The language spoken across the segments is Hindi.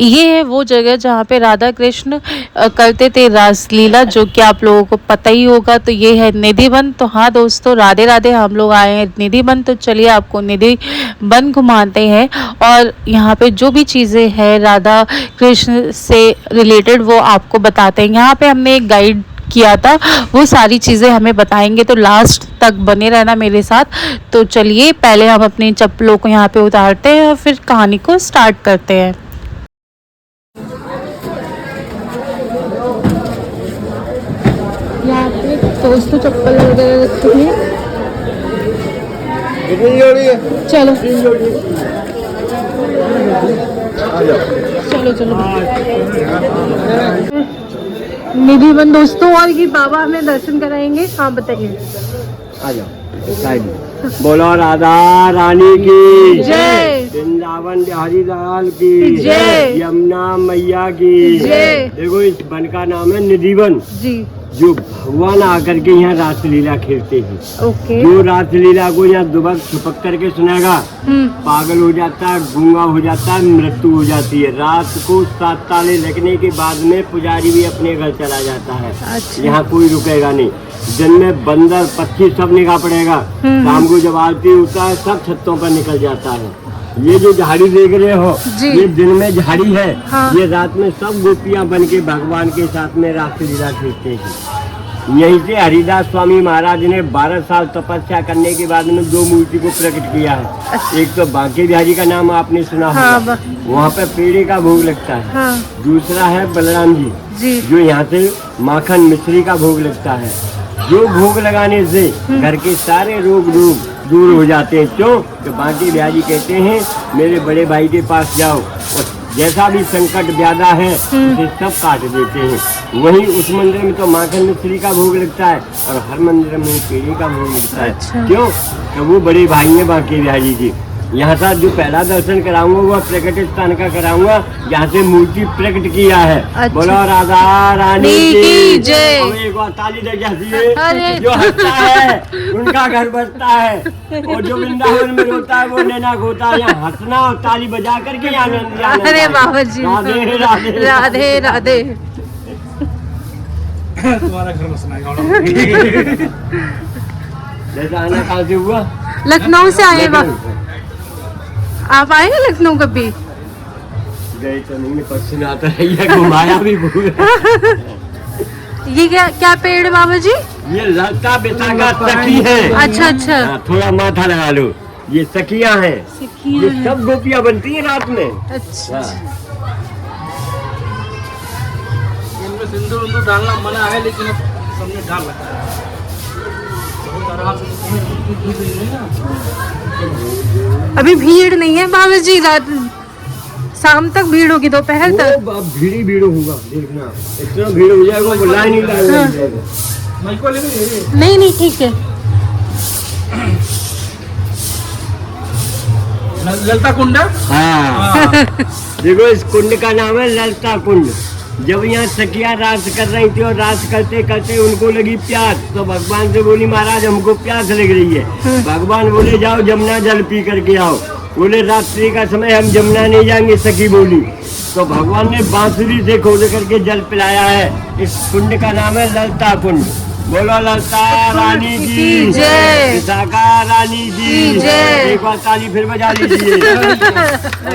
ये है वो जगह जहाँ पे राधा कृष्ण करते थे रासलीला, जो कि आप लोगों को पता ही होगा। तो ये है निधि वन। तो हाँ दोस्तों, राधे राधे, हम लोग आए हैं निधि वन। तो चलिए आपको निधि वन घुमाते हैं और यहाँ पे जो भी चीज़ें हैं राधा कृष्ण से रिलेटेड वो आपको बताते हैं। यहाँ पे हमने एक गाइड किया था, वो सारी चीज़ें हमें बताएंगे, तो लास्ट तक बने रहना मेरे साथ। तो चलिए पहले हम अपनी चप्पलों को यहाँ पे उतारते हैं और फिर कहानी को स्टार्ट करते हैं। यहाँ पे दोस्तों चप्पल वगैरह रखी है। चलो चलो चलो निधि वन दोस्तों, और ये बाबा हमें दर्शन कराएंगे। हाँ बताइए। आ जाओ। बोलो राधा रानी की जय, वृंदावन बिहारी लाल की जय, यमुना मैया की जय। देखो इस वन का नाम है निधि वन, जी जो भगवान आकर के यहाँ रासलीला खेलते हैं। ओके। जो रासलीला को यहाँ दुबक छुपक करके सुनेगा पागल हो जाता है, गूंगा हो जाता है, मृत्यु हो जाती है। रात को 7 ताले लगने के बाद में पुजारी भी अपने घर चला जाता है। अच्छा। यहाँ कोई रुकेगा नहीं। दिन में बंदर पक्षी सब निकाह पड़ेगा। शाम को जब आरती होता है सब छतों पर निकल जाता है। ये जो झाड़ी देख रहे हो, ये दिन में झाड़ी है। हाँ। ये रात में सब गोपियां बन के भगवान के साथ में रासलीला खेलते हैं। यहीं से हरिदास स्वामी महाराज ने 12 साल तपस्या करने के बाद में 2 मूर्ति को प्रकट किया है। एक तो बांके बिहारी का नाम आपने सुना होगा, वहाँ पे पेड़े का भोग लगता है। हाँ। दूसरा है बलराम जी, जो यहाँ से माखन मिश्री का भोग लगता है। जो भोग लगाने से घर के सारे रोग दूर हो जाते हैं। क्यों? तो बांके बिहारी कहते हैं मेरे बड़े भाई के पास जाओ और जैसा भी संकट ज्यादा है उसे सब काट देते हैं। वहीं उस मंदिर में तो माखन मिश्री का भोग लगता है और हर मंदिर में पेड़े का भोग लगता है। अच्छा। क्यों? तो वो बड़े भाई हैं बांके बिहारी जी। यहाँ से जो पहला दर्शन कराऊंगा वो प्रकट स्थान का कराऊंगा, जहाँ से मूर्ति प्रकट किया है। अच्छा। बोलो राधा रानी की जय। एक बार ताली दे जाती है। जो हंसता है उनका घर बसता है, और जो वृंदावन में रोता है वो नैना खोता है। यहाँ हंसना और ताली बजा करके आनंद। अरे बाबा जी, राधे राधे राधे राधे। तुम्हारा घर बसना जैसा आना कहाँ से हुआ? लखनऊ से आए। आप आए हैं लखनऊ कभी? गए तो नहीं, पश्चिम आता है, ये घुमाया भी भूल। ये क्या पेड़ है बाबा जी? ये लता बेटा का सखी है। अच्छा अच्छा। थोड़ा माथा लगा लो, ये सखियां हैं। ये सब गोपियां बनती हैं रात में। अच्छा। इनमें सिंदूर डालना मना है, लेकिन अब सबने डाल रखा है। अभी भीड़ नहीं है बाबा जी, रात शाम तक भीड़ होगी, दोपहर तक। अब भीड़ होगा, देखना इतना भीड़ हो जाएगा वो लाइन ही लाइन। नहीं ठीक है। ललता कुंड। हाँ देखो इस कुंड का नाम है ललता कुंड। जब यहाँ सखियां रास कर रही थी और रास करते करते उनको लगी प्यास, तो भगवान से बोली महाराज हमको प्यास लग रही है। भगवान बोले जाओ जमुना जल पी करके आओ। बोले रात्रि का समय हम जमुना नहीं जाएंगे, सखी बोली। तो भगवान ने बांसुरी से खोद करके जल पिलाया है। इस कुंड का नाम है ललता कुंड। बोलो ललता रानी की जय, विशाखा रानी की जय। एक बार ताली फिर बजा लीजिए।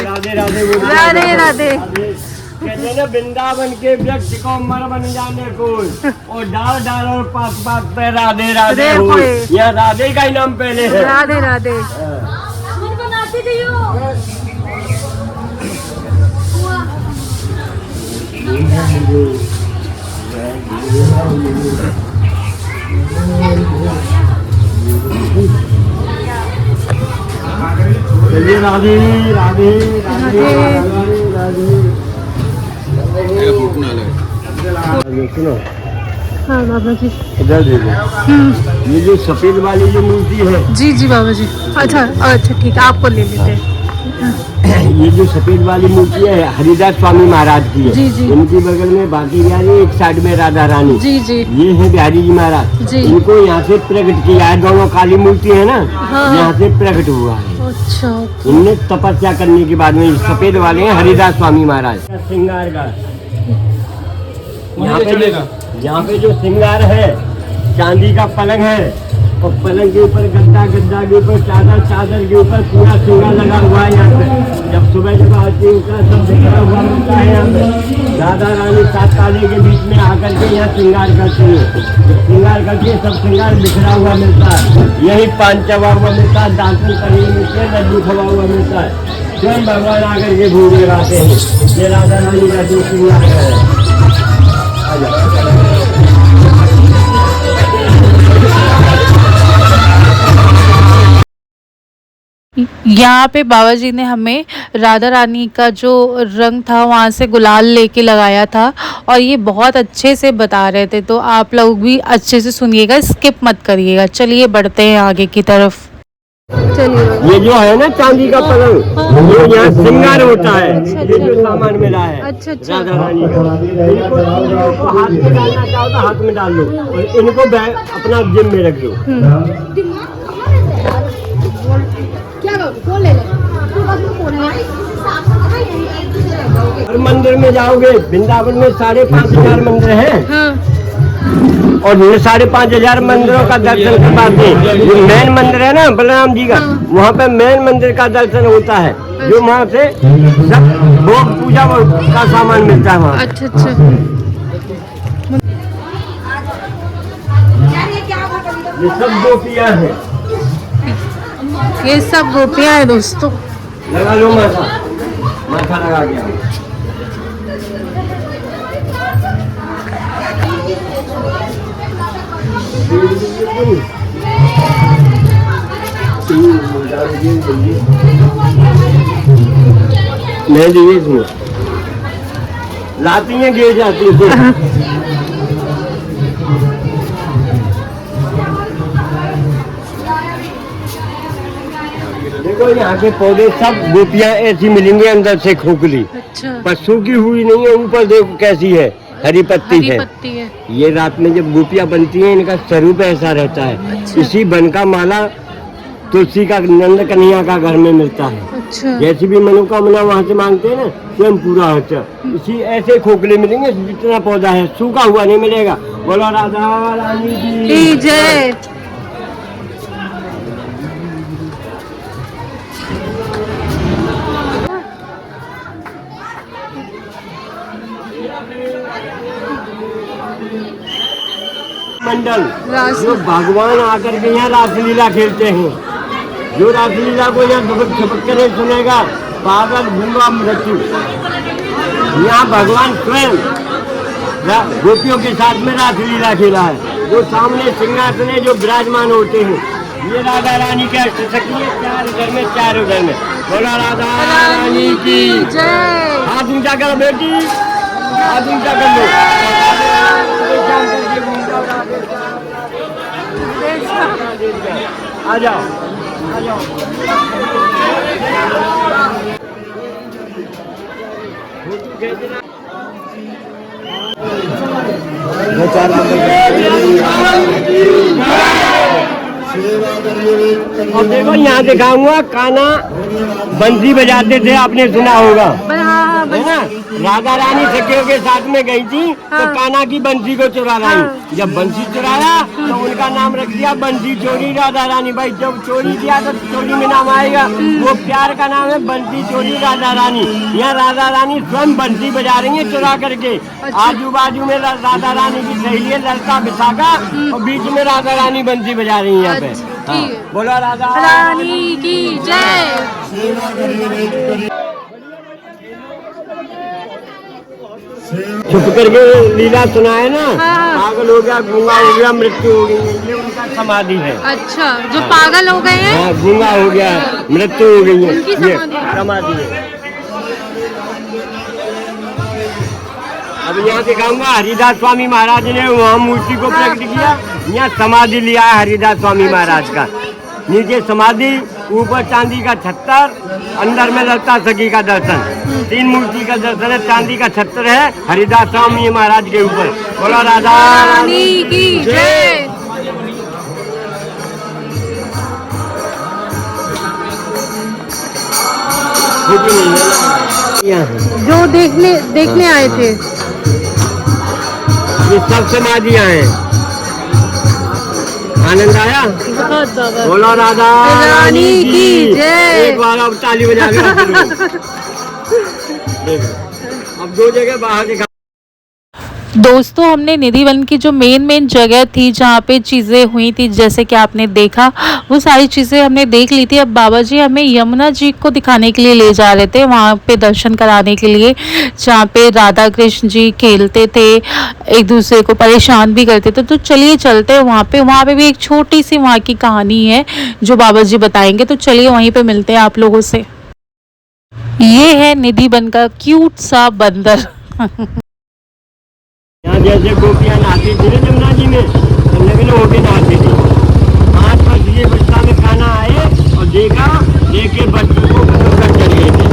राधे राधे राधे राधे। कहते ना वृंदावन के वृक्ष को मर बन जाने को, और डाल डाल और पात पात पे राधे राधे हो। यहाँ राधे का ही नाम पहले है। राधे राधे। चलिए राधे राधे राधे राधे। सुनो हाँ बाबा जी, इधर देखो, ये जो सफेद वाली जो मूर्ति है। जी बाबा जी। अच्छा ठीक है, आपको ले लेते हैं। ये जो सफेद वाली मूर्ति है हरिदास स्वामी महाराज की है। जी। इनकी बगल में बांके बिहारी, एक साइड में राधा रानी। जी। ये है बिहारी जी महाराज। जी। इनको यहाँ से प्रकट किया है। दोनों काली मूर्ति है ना, हाँ। यहाँ से प्रकट हुआ है। अच्छा इनने तपस्या करने के बाद में सफेद वाले हैं हरिदास स्वामी महाराज। श्रृंगार का यहाँ पे जो श्रृंगार है चांदी का पलंग है और पलंग के ऊपर गद्दा, गद्दा के ऊपर चादर, चादर के ऊपर पूरा श्रृंगार लगा हुआ है। यहाँ पे जब सुबह आती है उसका सब बिखरा हुआ मिलता है। यहाँ पे राधा रानी 7 ताले के बीच में आकर के यहाँ श्रृंगार करती है। श्रृंगार करके सब श्रृंगार बिखरा हुआ मिलता है। यही पान चबा हुआ मिलता है, दालचीनी पड़ी मिलती है, लड्डू खवा हुआ मिलता है। स्वयं भगवान आकर के भोग लगाते हैं। ये राधा रानी का जो श्रृंगार है। यहाँ पे बाबा जी ने हमें राधा रानी का जो रंग था वहाँ से गुलाल लेके लगाया था और ये बहुत अच्छे से बता रहे थे, तो आप लोग भी अच्छे से सुनिएगा, स्किप मत करिएगा। चलिए बढ़ते हैं आगे की तरफ। चलिए ये जो है ना चांदी का पलंग, ये यहाँ श्रृंगार होता है। ये जो सामान मिला है राधा रानी का, इनको हाथ में डालना चाहो तो हाथ में डाल लो और इनको अपना जेब में रख दो। और मंदिर में जाओगे, वृंदावन में 5,500 मंदिर हैं। और 5,500 मंदिरों का दर्शन करवाते हैं। जो मेन मंदिर है ना बलराम जी का, वहाँ पे मेन मंदिर का दर्शन होता है। जो वहाँ से सब भोग पूजा का सामान मिलता है वहाँ। अच्छा अच्छा। ये सब गोपियाँ हैं। ये सब गोपियाँ हैं दोस्तों। लगा लो माथा, माथा लगा गया। नहीं दी इसमें लाती हैं, गिर जाती है। देखो यहाँ के पौधे सब गोपियाँ ऐसी मिलेंगी, अंदर से खोखली। अच्छा। पर सूखी हुई नहीं है। ऊपर देखो कैसी है, हरी पत्ती है। ये रात में जब गोपियाँ बनती हैं इनका स्वरूप ऐसा रहता है। अच्छा। इसी बन का माला तुलसी का नंद कन्हैया का घर में मिलता है। अच्छा। जैसी भी मनोकामना वहाँ से मांगते हैं ना, स्वयं पूरा होता है। इसी ऐसे खोखले मिलेंगे, जितना पौधा है सूखा हुआ नहीं मिलेगा। बोलो राधा रानी की जय। मंडल जो भगवान आकर के यहाँ रासलीला खेलते हैं। जो रासलीला को यहाँ झपक कर सुनेगा, पागल गूंगा मृत्यु। यहाँ भगवान स्वयं गोपियों के साथ में रासलीला खेला है। जो सामने सिंहासन है जो विराजमान होते हैं, ये राधा रानी का सखी है। 4 घर में 4 घर में। बोला राधा रानी की जय। हाथ ऊंचा करो बेटी, हाथ ऊंचा कर लो। आ जाओ, आ जाओ। और देखो यहाँ दिखाऊंगा, कान्हा बंसी बजाते थे, आपने सुना होगा है ना। राधा रानी सखियों के साथ में गई थी तो कान्हा की बंसी को चुरा लाई। जब बंसी चुराया तो उनका नाम रख दिया बंसी चोरी राधा रानी। भाई जब चोरी किया तो चोरी में नाम आएगा, वो प्यार का नाम है बंसी चोरी राधा रानी। यहाँ राधा रानी स्वयं बंसी बजा रही है चुरा करके। आजू बाजू में राधा रानी की सहेली है लड़का विशाखा, और बीच में राधा रानी बंसी बजा रही है यहाँ पे। बोलो राधा रानी की जय। छुप करके लीला सुनाए ना। पागल हो गया, गूंगा हो गया, मृत्यु हो गई, ये उनका समाधि है। अच्छा, जो पागल हो गए हैं, गूंगा हो गया, मृत्यु हो गई है, ये समाधि है। अब यहाँ दिखाऊंगा, हरिदास स्वामी महाराज ने वहाँ मूर्ति को प्रकट किया। यहाँ समाधि लिया है हरिदास स्वामी महाराज का। नीचे समाधि, ऊपर चांदी का छत्तर, अंदर में ललता सखी का दर्शन। 3 मूर्ति का दर्शन है। चांदी का छत्तर है हरिदास स्वामी महाराज के ऊपर। बोलो राधा रानी की जय। खोटी नहीं है यहाँ जो देखने आए थे। ये सब समाधियाँ हैं। आनंद आया? बहुत बहुत बोलो राधा रानी की जय। एक बार अब ताली बजा के आप लोग। देखो, अब दो जगह बाहर दिखा। दोस्तों हमने निधि वन की जो मेन जगह थी जहाँ पे चीज़ें हुई थी जैसे कि आपने देखा वो सारी चीज़ें हमने देख ली थी। अब बाबा जी हमें यमुना जी को दिखाने के लिए ले जा रहे थे, वहाँ पे दर्शन कराने के लिए, जहाँ पे राधा कृष्ण जी खेलते थे, एक दूसरे को परेशान भी करते थे। तो चलिए चलते हैं वहाँ पे भी एक छोटी सी वहाँ की कहानी है जो बाबा जी बताएंगे। तो चलिए वहीं पर मिलते हैं आप लोगों से। ये है निधि वन का क्यूट सा बंदर। यहाँ जैसे गोपियाँ नहाती थी ना यमुना जी में, तो नग्न होके नहाती थी। 5 बज के बस्ता में खाना आए और देखा, देख के वस्त्र को खत्म कर चले गए थे।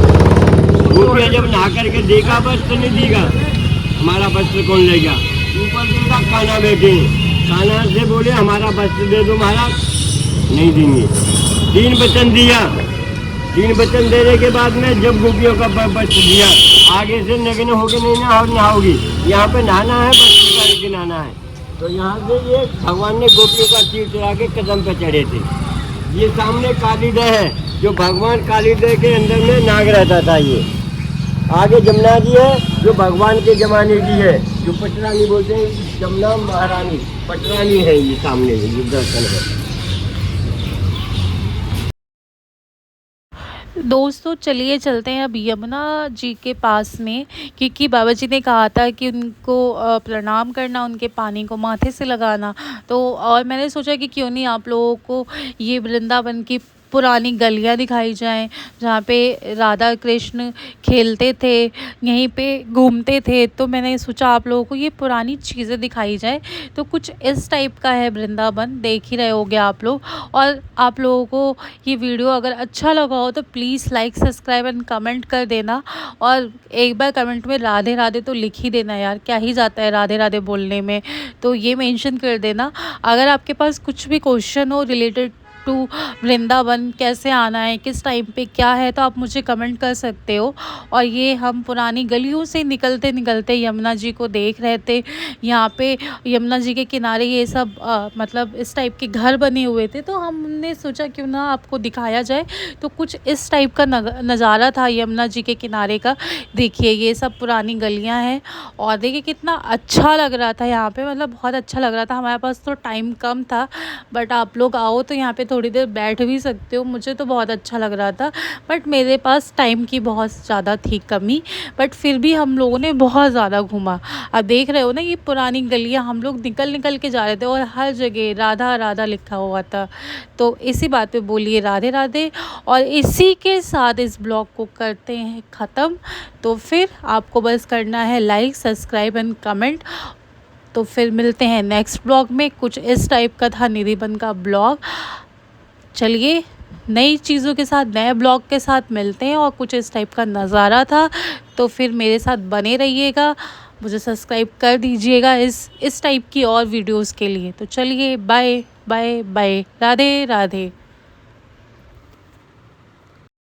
गोपियाँ जब नहा करके देखा वस्त्र नहीं देगा, हमारा वस्त्र कौन लेगा। ऊपर देखा खाना बैठे, खाना से बोले हमारा वस्त्र दे दो महाराज, नहीं देंगे। 3 वचन दिया। 3 वचन देने के बाद में जब गोपियों का वस्त्र दिया, आगे से नग्न होके नहीं नहाओगी, यहाँ पे नहाना है, वस्त्र पहन के नहाना है। तो यहाँ से ये भगवान ने गोपियों का तीर चढ़ा के कदम पे चढ़े थे। ये सामने कालीदह है, जो भगवान कालीदह के अंदर में नाग रहता था। ये आगे जमुना जी है, जो भगवान के जमाने की है, जो पटरानी बोलते हैं, जमुना महारानी पटरानी है। ये सामने ये दर्शन है। दोस्तों चलिए चलते हैं अब यमुना जी के पास में, क्योंकि बाबा जी ने कहा था कि उनको प्रणाम करना, उनके पानी को माथे से लगाना। तो और मैंने सोचा कि क्यों नहीं आप लोगों को ये वृंदावन की पुरानी गलियां दिखाई जाएं, जहाँ पे राधा कृष्ण खेलते थे, यहीं पे घूमते थे। तो मैंने सोचा आप लोगों को ये पुरानी चीज़ें दिखाई जाए। तो कुछ इस टाइप का है वृंदावन, देख ही रहे होगे आप लोग। और आप लोगों को ये वीडियो अगर अच्छा लगा हो तो please like subscribe and comment कर देना। और एक बार कमेंट में राधे राधे तो लिख ही देना यार, क्या ही जाता है राधे राधे बोलने में, तो ये मेंशन कर देना। अगर आपके पास कुछ भी क्वेश्चन हो रिलेटेड टू वृंदावन, कैसे आना है, किस टाइम पे क्या है, तो आप मुझे कमेंट कर सकते हो। और ये हम पुरानी गलियों से निकलते निकलते यमुना जी को देख रहे थे। यहाँ पे यमुना जी के किनारे ये सब मतलब इस टाइप के घर बने हुए थे, तो हमने सोचा क्यों ना आपको दिखाया जाए। तो कुछ इस टाइप का नज़ारा था यमुना जी के किनारे का। देखिए ये सब पुरानी गलियाँ हैं और देखिए कितना अच्छा लग रहा था यहाँ पे, मतलब बहुत अच्छा लग रहा था। हमारे पास तो टाइम कम था, बट आप लोग आओ तो यहाँ पे थोड़ी देर बैठ भी सकते हो। मुझे तो बहुत अच्छा लग रहा था, बट मेरे पास टाइम की बहुत ज़्यादा थी कमी, बट फिर भी हम लोगों ने बहुत ज़्यादा घूमा। अब देख रहे हो ना ये पुरानी गलियाँ, हम लोग निकल के जा रहे थे और हर जगह राधा राधा लिखा हुआ था। तो इसी बात पे बोलिए राधे राधे। और इसी के साथ इस ब्लॉग को करते हैं ख़त्म। तो फिर आपको बस करना है लाइक सब्सक्राइब एंड कमेंट। तो फिर मिलते हैं नेक्स्ट ब्लॉग में। कुछ इस टाइप का था निधि वन का ब्लॉग। चलिए नई चीज़ों के साथ, नए ब्लॉग के साथ मिलते हैं। और कुछ इस टाइप का नज़ारा था, तो फिर मेरे साथ बने रहिएगा, मुझे सब्सक्राइब कर दीजिएगा इस टाइप की और वीडियोस के लिए। तो चलिए bye bye bye, Radhe Radhe.